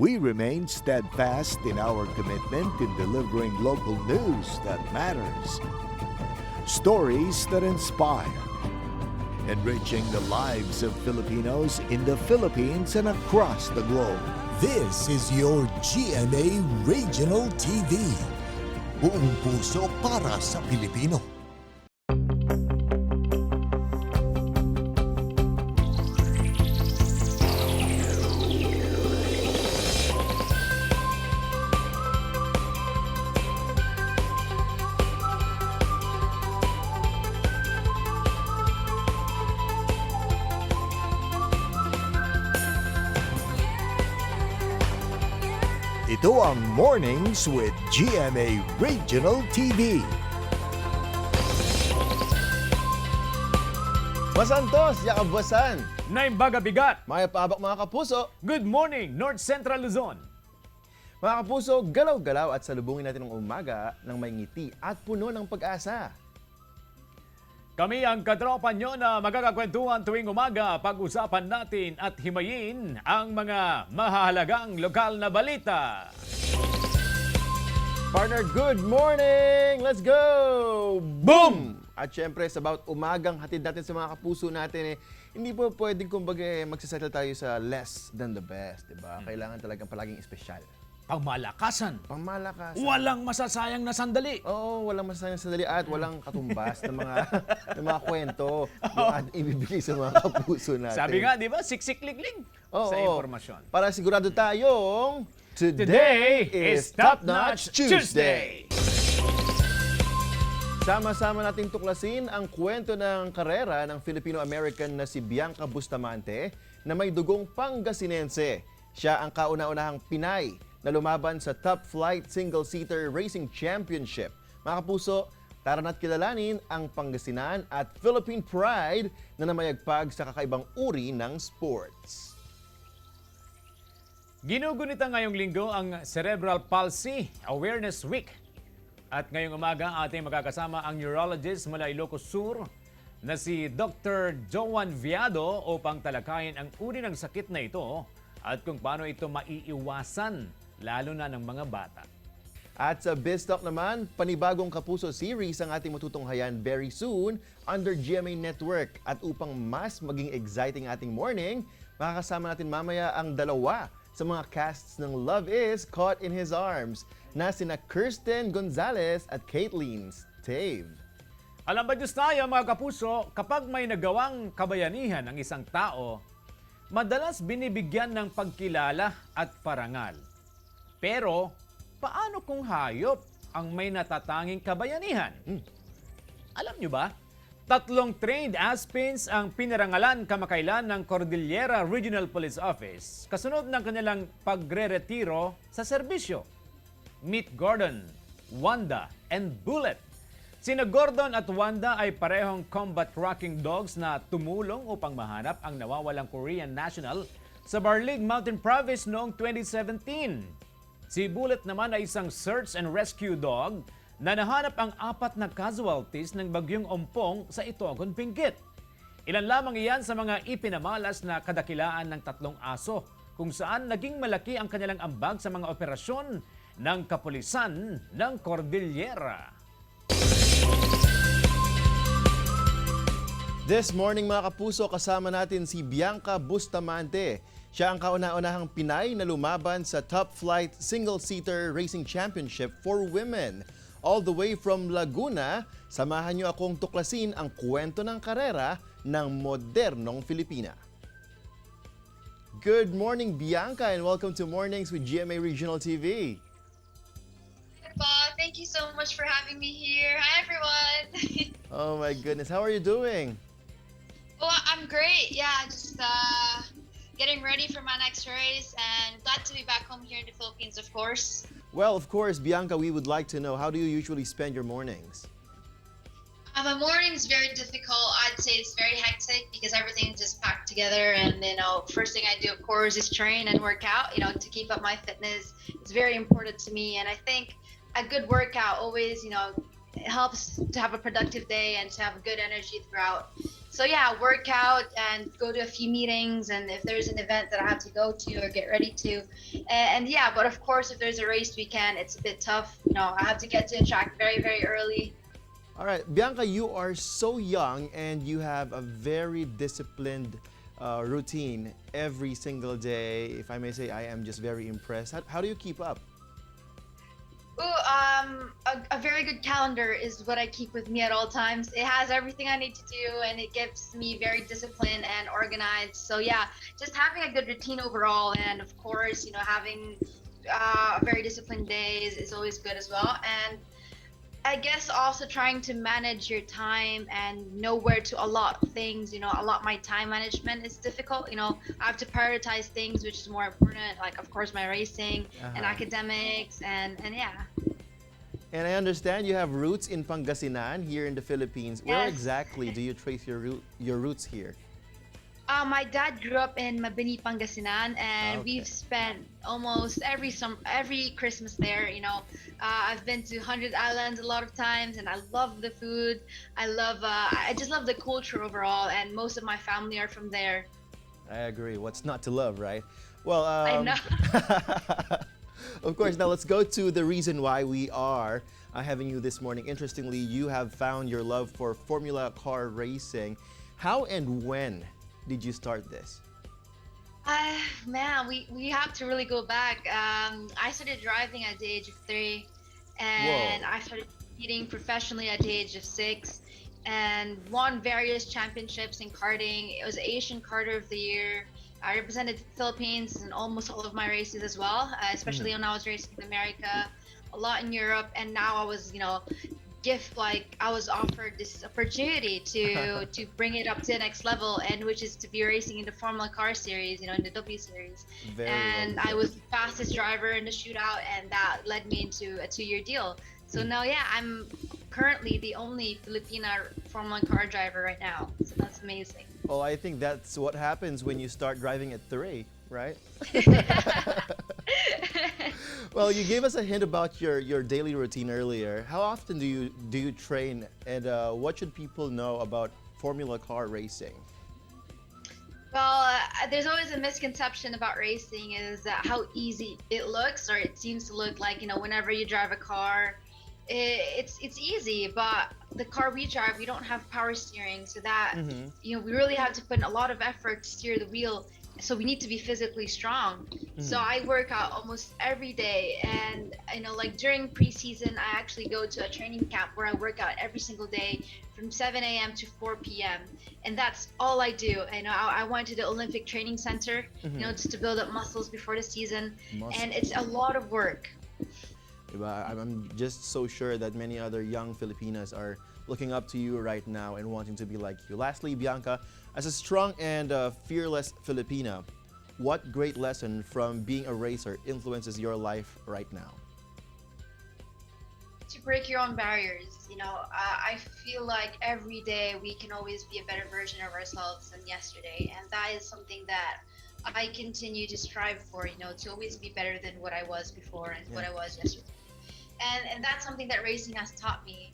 we remain steadfast in our commitment in delivering local news that matters. Stories that inspire. Enriching the lives of Filipinos in the Philippines and across the globe. This is your GMA Regional TV. Buong puso para sa Pilipino. Ito ang Mornings with GMA Regional TV. Masantos, yakabasan. Naimbaga bigat. Mga paabak mga kapuso. Good morning, North Central Luzon. Mga kapuso, galaw-galaw at salubungin natin ng umaga ng may ngiti at puno ng pag-asa. Kami ang katropa nyo na magkakakwentuhan tuwing umaga. Pag-usapan natin at himayin ang mga mahalagang lokal na balita. Partner, good morning! Let's go! Boom! At syempre, sa bawat umagang hatid natin sa mga kapuso natin, hindi po pwedeng kumbaga magsasettle tayo sa less than the best, diba? Kailangan talagang palaging espesyal. Pangmalakasan. Pangmalakas. Walang masasayang na sandali. Oo, walang masasayang sandali at walang katumbas ng mga kwento yung ating ibibigay sa mga kapuso natin. Sabi nga, di ba? Siksik-likling sa impormasyon. Para sigurado tayong Today is Top Notch Tuesday. Sama-sama nating tuklasin ang kwento ng karera ng Filipino-American na si Bianca Bustamante na may dugong Pangasinense. Siya ang kauna-unahang Pinay na lumaban sa Top Flight Single-Seater Racing Championship. Mga kapuso, tara na't kilalanin ang Pangasinan at Philippine Pride na namayagpag sa kakaibang uri ng sports. Ginugunita ngayong linggo ang Cerebral Palsy Awareness Week. At ngayong umaga ating makakasama ang neurologist mula Ilocos Sur na si Dr. Joan Viado upang talakayin ang uri ng sakit na ito at kung paano ito maiiwasan lalo na ng mga bata. At sa BizTalk naman, panibagong Kapuso series ang ating matutunghayan very soon under GMA Network. At upang mas maging exciting ating morning, makakasama natin mamaya ang dalawa sa mga casts ng Love Is Caught in His Arms na sina Kirsten Gonzalez at Caitlin Stave. Alam ba Diyos tayo mga kapuso, kapag may nagawang kabayanihan ang isang tao, madalas binibigyan ng pagkilala at parangal. Pero, paano kung hayop ang may natatanging kabayanihan? Alam nyo ba? 3 trained aspins ang pinarangalan kamakailan ng Cordillera Regional Police Office kasunod ng kanilang pagre-retiro sa serbisyo. Meet Gordon, Wanda, and Bullet. Sina Gordon at Wanda ay parehong combat tracking dogs na tumulong upang mahanap ang nawawalang Korean national sa Barlig Mountain Province noong 2017. Si Bullet naman ay isang search and rescue dog na nahanap ang 4 na casualties ng bagyong Ompong sa Itogon, Benguet. Ilan lamang iyan sa mga ipinamalas na kadakilaan ng 3 aso kung saan naging malaki ang kanilang ambag sa mga operasyon ng kapulisan ng Cordillera. This morning mga kapuso, kasama natin si Bianca Bustamante. Siya ang kauna-unahang Pinay na lumaban sa Top Flight Single-Seater Racing Championship for Women. All the way from Laguna, samahan niyo akong tuklasin ang kwento ng karera ng modernong Filipina. Good morning, Bianca, and welcome to Mornings with GMA Regional TV. Bob, thank you so much for having me here. Hi, everyone. Oh my goodness, how are you doing? Oh, I'm great. Yeah, just getting ready for my next race and glad to be back home here in the Philippines, of course. Well, of course, Bianca, we would like to know, how do you usually spend your mornings? My morning's very difficult. I'd say it's very hectic because everything's just packed together. And, first thing I do, of course, is train and work out, to keep up my fitness. It's very important to me. And I think a good workout always, it helps to have a productive day and to have good energy throughout. So yeah, work out and go to a few meetings, and if there's an event that I have to go to or get ready to, and yeah, but of course, if there's a race weekend, it's a bit tough. I have to get to the track very, very early. All right, Bianca, you are so young and you have a very disciplined routine every single day. If I may say, I am just very impressed. How do you keep up? A very good calendar is what I keep with me at all times. It has everything I need to do, and it keeps me very disciplined and organized. So yeah, just having a good routine overall, and of course, having a very disciplined day is always good as well. And I guess also trying to manage your time and know where to allot things, allot my time management is difficult. I have to prioritize things which is more important, like of course my racing and academics and yeah. And I understand you have roots in Pangasinan here in the Philippines. Where Yes. exactly do you trace your roots here? My dad grew up in Mabini, Pangasinan, and Okay. we've spent almost every Christmas there. I've been to 100 Islands a lot of times, and I love the food. I just love the culture overall, and most of my family are from there. I agree. What's not to love, right? Well, I know. of course, now let's go to the reason why we are having you this morning. Interestingly, you have found your love for Formula car racing. How and when did you start this? Man, we have to really go back. I started driving at the age of 3, and Whoa. I started competing professionally at the age of 6, and won various championships in karting. It was Asian Karter of the Year. I represented the Philippines in almost all of my races as well, especially when I was racing in America, a lot in Europe, and now I was, I was offered this opportunity to bring it up to the next level, and which is to be racing in the Formula Car Series, in the W Series. Very And well I was the fastest driver in the shootout, and that led me into a 2-year deal. So now, yeah, I'm currently the only Filipina Formula Car driver right now. So that's amazing. Well, I think that's what happens when you start driving at 3, right? Well, you gave us a hint about your daily routine earlier. How often do you train, and what should people know about Formula car racing? Well, there's always a misconception about racing is how easy it looks, or it seems to look like, whenever you drive a car, it's easy, but the car we drive, we don't have power steering, so that, we really have to put in a lot of effort to steer the wheel. So we need to be physically strong. So I work out almost every day, and like during preseason, I actually go to a training camp where I work out every single day from 7 a.m. to 4 p.m. and that's all I do. I went to the Olympic Training Center, just to build up muscles before the season, and it's a lot of work. Diba? I'm just so sure that many other young Filipinas are looking up to you right now and wanting to be like you. Lastly, Bianca, as a strong and fearless Filipina, what great lesson from being a racer influences your life right now? To break your own barriers. I feel like every day we can always be a better version of ourselves than yesterday, and that is something that I continue to strive for, to always be better than what I was before and what I was yesterday. And that's something that racing has taught me,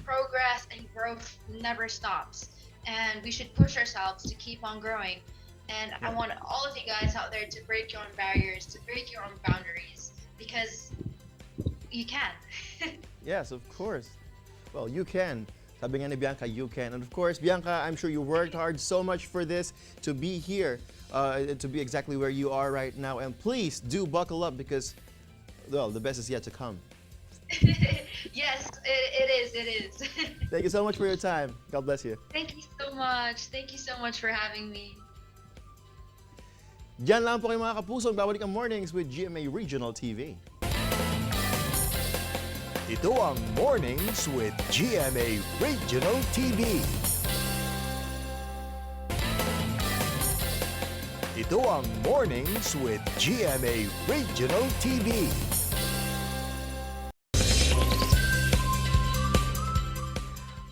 progress and growth never stops, and we should push ourselves to keep on growing. And I want all of you guys out there to break your own barriers, to break your own boundaries, because you can. Yes, of course. Well, you can. Sabi nga ni Bianca, you can. And of course, Bianca, I'm sure you worked hard so much for this to be here, to be exactly where you are right now. And please do buckle up because, well, the best is yet to come. Yes, it is. Thank you so much for your time. God bless you. Thank you so much. Thank you so much for having me. Diyan lang po kayo mga kapuso. Babalik ang Mornings with GMA Regional TV. Ito ang Mornings with GMA Regional TV. Ito ang Mornings with GMA Regional TV.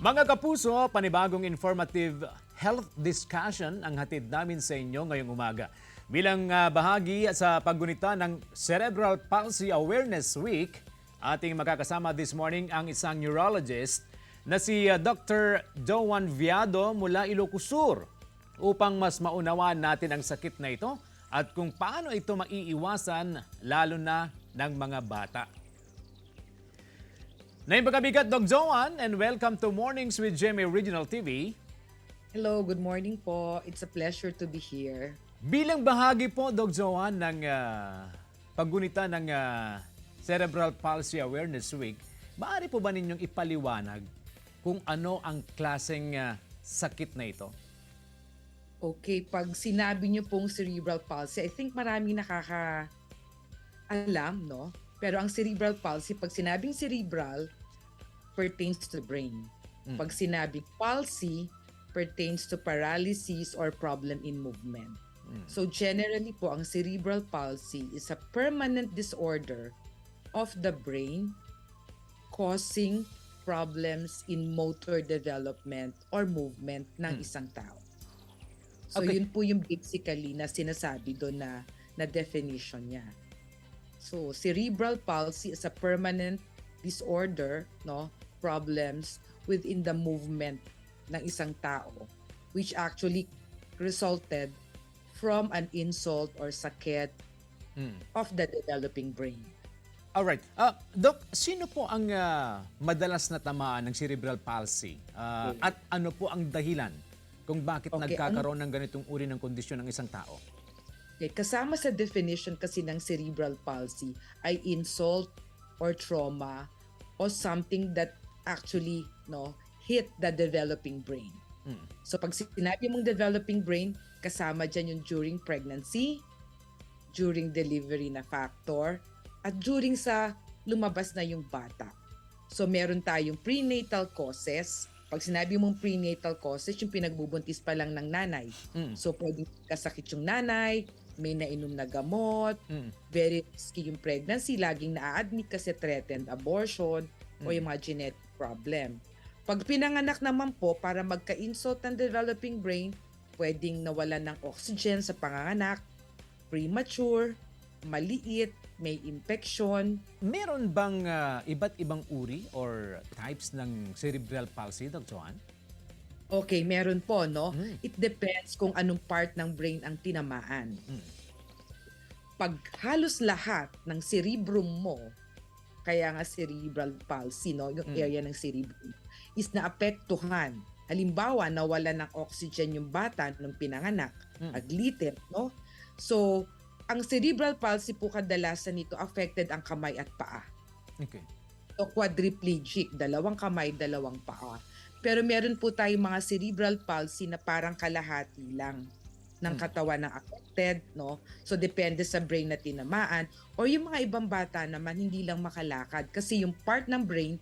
Mga kapuso, panibagong informative health discussion ang hatid namin sa inyo ngayong umaga. Bilang bahagi sa paggunita ng Cerebral Palsy Awareness Week, ating makakasama this morning ang isang neurologist na si Dr. Joan Viado mula Ilocos Sur upang mas maunawaan natin ang sakit na ito at kung paano ito maiiwasan lalo na ng mga bata. Naimagabigat, Doc Joan, and welcome to Mornings with GMA Regional TV. Hello, good morning po. It's a pleasure to be here. Bilang bahagi po, Doc Joan, ng paggunita ng Cerebral Palsy Awareness Week, maaari po ba ninyong ipaliwanag kung ano ang klaseng sakit na ito? Okay, pag sinabi niyo pong cerebral palsy, I think marami nakaka-alam, no? Pero ang cerebral palsy, pag sinabing cerebral, pertains to the brain. Pag sinabing palsy, pertains to paralysis or problem in movement. So generally po, ang cerebral palsy is a permanent disorder of the brain causing problems in motor development or movement ng isang tao. So Okay. yun po yung basically na sinasabi doon na definition niya. So cerebral palsy is a permanent disorder, no, problems within the movement ng isang tao which actually resulted from an insult or sakit of the developing brain. Alright. Doc, sino po ang madalas na tamaan ng cerebral palsy? At ano po ang dahilan kung bakit Okay, nagkakaroon ng ganitong uri ng kondisyon ng isang tao? Okay, kasama sa definition kasi ng cerebral palsy ay insult or trauma or something that actually hit the developing brain. So pag sinabi mong developing brain, kasama dyan yung during pregnancy, during delivery na factor, at during sa lumabas na yung bata. So meron tayong prenatal causes. Pag sinabi mong prenatal causes, yung pinagbubuntis pa lang ng nanay. So pwedeng kasakit yung nanay, may nainom na gamot, very risky yung pregnancy, laging na-admit kasi threatened abortion o yung mga genetic problem. Pag pinanganak naman po, para magka-insult ng developing brain, pwedeng nawalan ng oxygen sa panganganak, premature, maliit, may infection. Meron bang iba't ibang uri or types ng cerebral palsy, Doc Joan? Okay, meron po, no? It depends kung anong part ng brain ang tinamaan. Pag halos lahat ng cerebrum mo, kaya nga cerebral palsy, no? Yung area ng cerebrum, is naapektuhan. Halimbawa, nawalan ng oxygen yung bata nung pinanganak, aglitin, no? So, ang cerebral palsy po kadalasan nito affected ang kamay at paa. Okay. So, quadriplegic, dalawang kamay, dalawang paa. Pero meron po tayong mga cerebral palsy na parang kalahati lang ng katawan ng affected, no? So, depende sa brain na tinamaan. Or yung mga ibang bata naman, hindi lang makalakad. Kasi yung part ng brain,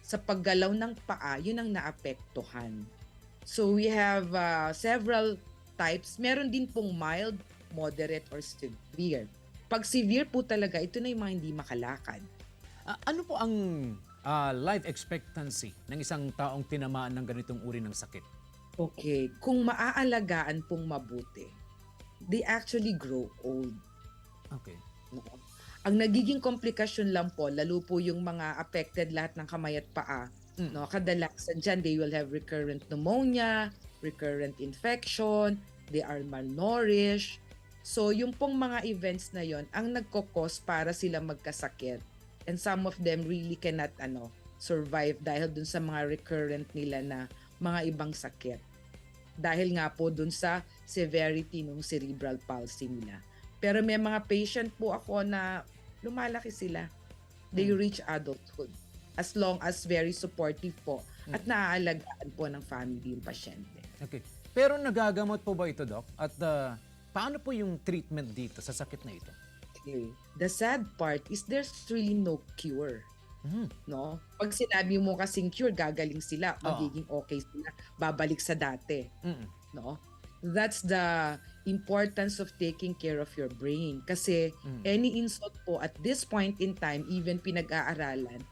sa paggalaw ng paa, yun ang naapektuhan. So, we have several types. Meron din pong mild, moderate, or severe. Pag severe po talaga, ito na yung mga hindi makalakad. Ano po ang life expectancy ng isang taong tinamaan ng ganitong uri ng sakit? Okay, kung maaalagaan pong mabuti, they actually grow old. Okay. No? Ang nagiging komplikasyon lang po, lalo po yung mga affected lahat ng kamay at paa, no? Kadalasan dyan, they will have recurrent pneumonia, recurrent infection, they are malnourished. So, yung pong mga events na yon ang nagkokos para sila magkasakit. And some of them really cannot survive dahil dun sa mga recurrent nila na mga ibang sakit. Dahil nga po dun sa severity ng cerebral palsy nila. Pero may mga patient po ako na lumalaki sila. They reach adulthood. As long as very supportive po at naaalagaan po ng family yung pasyente. Okay. Pero nagagamot po ba ito, Doc? At paano po yung treatment dito sa sakit na ito? Okay. The sad part is there's really no cure. No? Pag sinabi mo kasing cure, gagaling sila, magiging okay sila, babalik sa dati. No? That's the importance of taking care of your brain. Kasi any insult po at this point in time, even pinag-aaralan,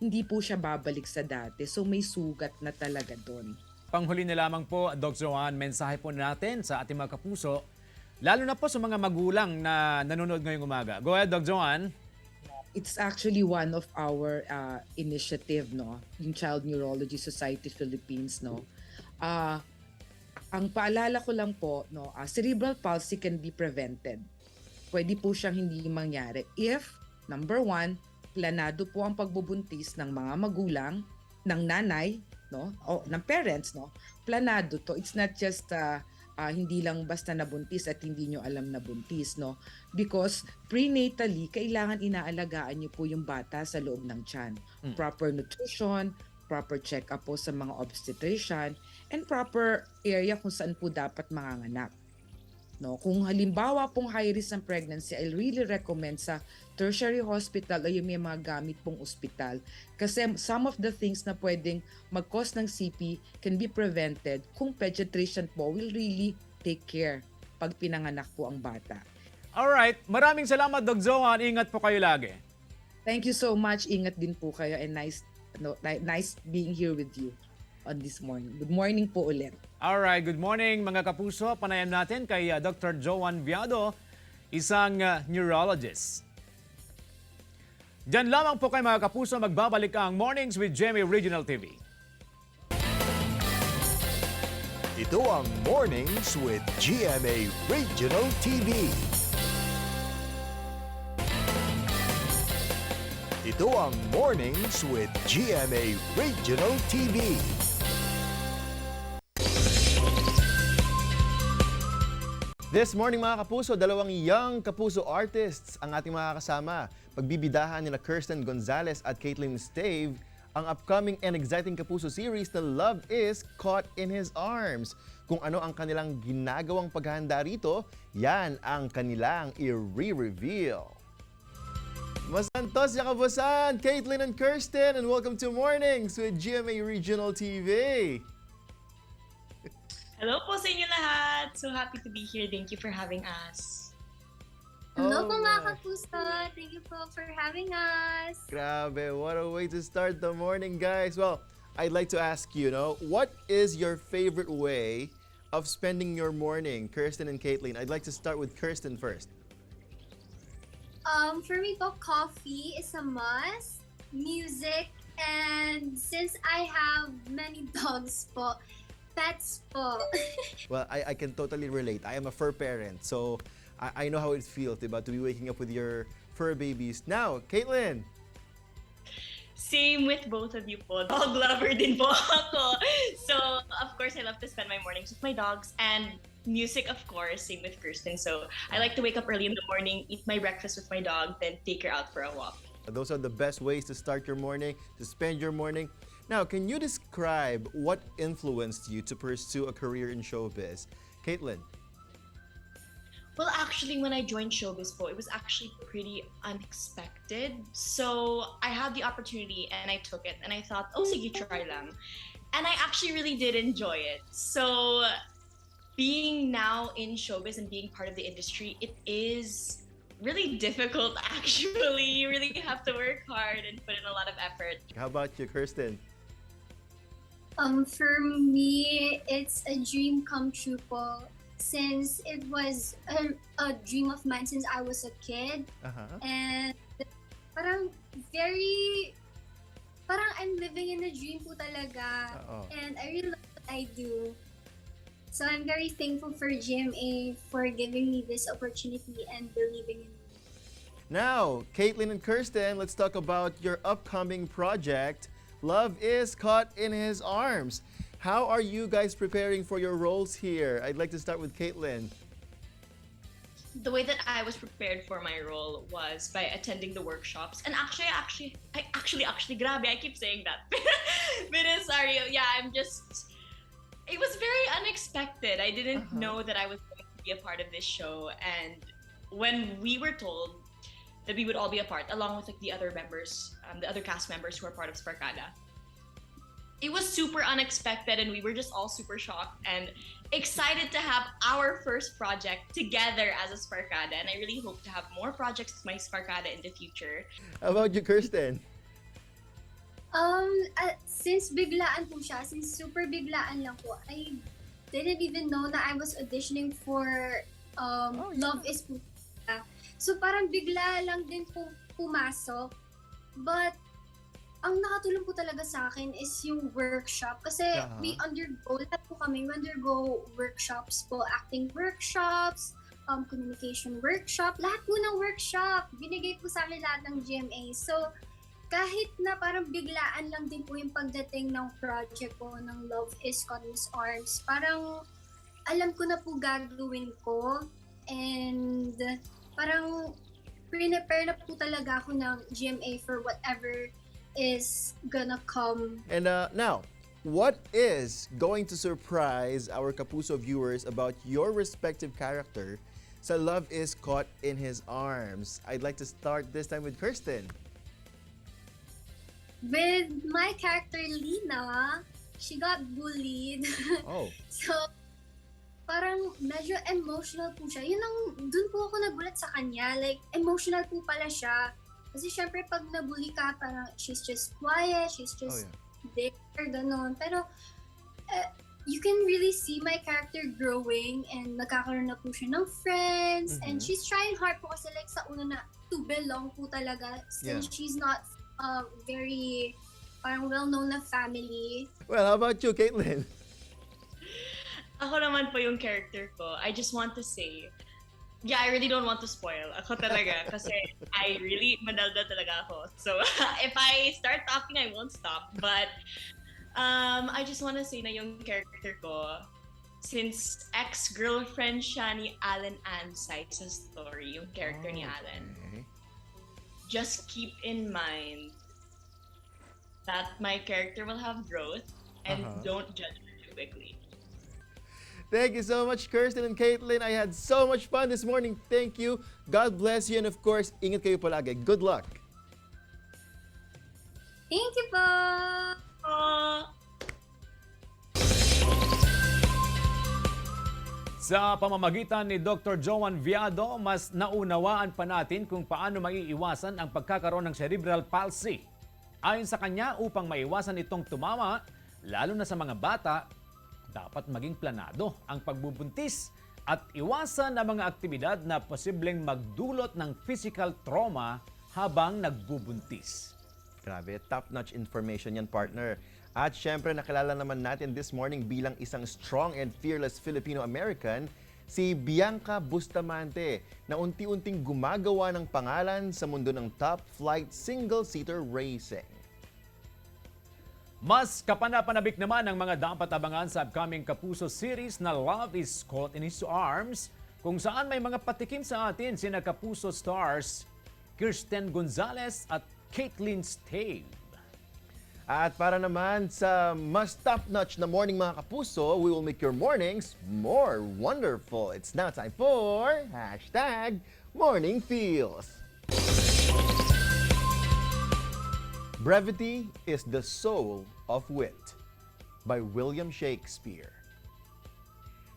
hindi po siya babalik sa dati. So may sugat na talaga doon. Panghuli na lamang po, Doc Joan, mensahe po natin sa ating mga kapuso, lalo na po sa mga magulang na nanonood ngayong umaga. Go ahead, Doc Joan. it's actually one of our initiative, no, yung Child Neurology Society Philippines, no. Uh, ang paalala ko lang po, no, cerebral palsy can be prevented. Pwede po siyang hindi mangyari if, number one, planado po ang pagbubuntis ng mga magulang, ng nanay, no, o ng parents, no. Planado to. It's not just hindi lang basta nabuntis at hindi nyo alam na buntis, no? Because prenatally, kailangan inaalagaan nyo po yung bata sa loob ng tiyan. Proper nutrition, proper check-up po sa mga obstetrician, and proper area kung saan po dapat manganganak. No, kung halimbawa pong high risk ng pregnancy, I really recommend sa tertiary hospital o yung may mga gamit pong ospital. Kasi some of the things na pwedeng mag-cause ng CP can be prevented kung pediatrician po will really take care pag pinanganak po ang bata. Alright, maraming salamat, Doc Joan. Ingat po kayo lagi. Thank you so much. Ingat din po kayo and nice being here with you on this morning. Good morning po ulit. Alright, good morning mga kapuso. Panayam natin kay Dr. Joan Viado, isang neurologist. Diyan lamang po kayo mga kapuso, magbabalik ang Mornings with GMA Regional TV. Ito ang Mornings with GMA Regional TV. Ito ang Mornings with GMA Regional TV. This morning mga kapuso, dalawang young kapuso artists ang ating mga kasama. Pagbibidahan nila Kirsten Gonzalez at Caitlin Stave ang upcoming and exciting kapuso series na Love is Caught in His Arms. Kung ano ang kanilang ginagawang paghahanda rito, yan ang kanilang i-re-reveal. Masantos ya kapusan, Caitlin and Kirsten, and welcome to Mornings with GMA Regional TV. Hello po sa inyo lahat! So happy to be here. Thank you for having us. Hello po mga my. kapuso. Thank you po for having us. Grabe, what a way to start the morning, guys. Well, I'd like to ask you, what is your favorite way of spending your morning, Kirsten and Caitlin? I'd like to start with Kirsten first. For me po, coffee is a must. Music, and since I have many dogs po, pets po. Well, I can totally relate. I am a fur parent, so I know how it feels, diba, to be waking up with your fur babies. Now, Caitlin. Same with both of you po. Dog lover din po ako. So, of course, I love to spend my mornings with my dogs and music, of course, same with Kirsten. So, I like to wake up early in the morning, eat my breakfast with my dog, then take her out for a walk. Those are the best ways to start your morning, to spend your morning. Now, can you describe what influenced you to pursue a career in showbiz? Caitlin. Well, actually, when I joined showbiz po, it was actually pretty unexpected. So, I had the opportunity and I took it and I thought, oh, sige, try lang. And I actually really did enjoy it. So, being now in showbiz and being part of the industry, it is really difficult actually. You really have to work hard and put in a lot of effort. How about you, Kirsten? For me, it's a dream come true po. Since it was a dream of mine since I was a kid. And parang I'm living in a dream po talaga. And I really love what I do. So I'm very thankful for GMA for giving me this opportunity and believing in me. Now, Caitlin and Kirsten, let's talk about your upcoming project, Love is Caught in His Arms. How are you guys preparing for your roles here? I'd like to start with Caitlin. The way that I was prepared for my role was by attending the workshops. And actually, grabe, I keep saying that. But sorry, yeah, it was very unexpected. I didn't know that I was going to be a part of this show. And when we were told that we would all be a part, along with like the other members, the other cast members who are part of Sparkada, it was super unexpected and we were just all super shocked and excited to have our first project together as a Sparkada. And I really hope to have more projects with my Sparkada in the future. How about you, Kirsten? Since biglaan po siya, since super biglaan lang po, I didn't even know na I was auditioning for Love is po. So parang bigla lang din po pumasok. But ang nakatulong po talaga sa akin is yung workshop. Kasi we undergo workshops po, acting workshops, communication workshop, lahat po ng workshop. Binigay po sa akin lahat ng GMA. So, kahit na parang biglaan lang din po yung pagdating ng project ko ng Love is Caught in His Arms, parang alam ko na po gagawin ko. And parang prepare na po talaga ako ng GMA for whatever is gonna come. And now, what is going to surprise our Kapuso viewers about your respective character sa Love is Caught in His Arms? I'd like to start this time with Kirsten. With my character, Lina, she got bullied. Oh. So, parang medyo emotional po siya. Yun ang, dun po ako nagulat sa kanya. Like, emotional po pala siya. Kasi syempre pag nabully ka, parang she's just quiet, she's just there, ganon. Pero, you can really see my character growing and nagkakaroon na po siya ng friends. And she's trying hard po kasi like sa una na to belong po talaga since she's not very parang well-known na family. Well, how about you, Caitlin? Ako naman po yung character ko. I just want to say, I really don't want to spoil. Ako talaga. Kasi I really, madalda talaga ako. So, if I start talking, I won't stop. But, I just want to say na yung character ko, since ex-girlfriend siya ni Alan Ansay sa story, yung character ni Alan. Okay. Just keep in mind that my character will have growth and don't judge her too quickly. Thank you so much, Kirsten and Caitlin. I had so much fun this morning. Thank you. God bless you. And of course, ingat kayo palagi. Good luck. Thank you po! Sa pamamagitan ni Dr. Joan Viado, mas naunawaan pa natin kung paano maiiwasan ang pagkakaroon ng cerebral palsy. Ayon sa kanya, upang maiwasan itong tumama, lalo na sa mga bata, dapat maging planado ang pagbubuntis at iwasan ang mga aktibidad na posibleng magdulot ng physical trauma habang nagbubuntis. Grabe, top-notch information yan, partner. At syempre, nakilala naman natin this morning bilang isang strong and fearless Filipino-American, si Bianca Bustamante, na unti-unting gumagawa ng pangalan sa mundo ng top-flight single-seater racing. Mas kapanapanabik naman ang mga dapat abangan sa upcoming Kapuso series na Love is Caught in His Arms, kung saan may mga patikim sa atin sina Kapuso stars Kirsten Gonzalez at Caitlin Stave. At para naman sa mas top-notch na morning mga Kapuso, we will make your mornings more wonderful. It's now time for #MorningFeels. Brevity is the soul of wit by William Shakespeare.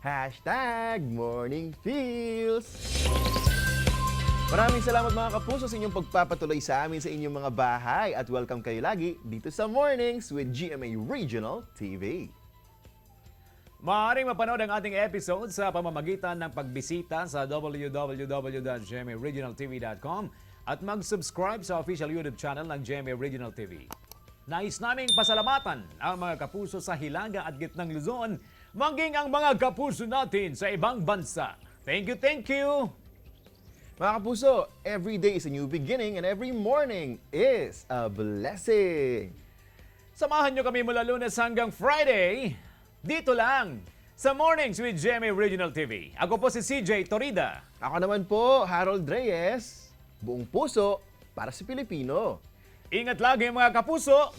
#MorningFeels. Maraming salamat mga Kapuso sa inyong pagpapatuloy sa amin sa inyong mga bahay at welcome kayo lagi dito sa Mornings with GMA Regional TV. Maaaring mapanood ang ating episode sa pamamagitan ng pagbisita sa www.gmaregionaltv.com at mag-subscribe sa official YouTube channel ng GMA Regional TV. Nais naming pasalamatan ang mga Kapuso sa Hilaga at Gitnang Luzon, maging ang mga Kapuso natin sa ibang bansa. Thank you, thank you! Mga Kapuso, every day is a new beginning and every morning is a blessing. Samahan nyo kami mula Lunes hanggang Friday, dito lang sa Mornings with GMA Regional TV. Ako po si CJ Torida. Ako naman po, Harold Reyes. Buong puso para sa Pilipino. Ingat lagi mga Kapuso!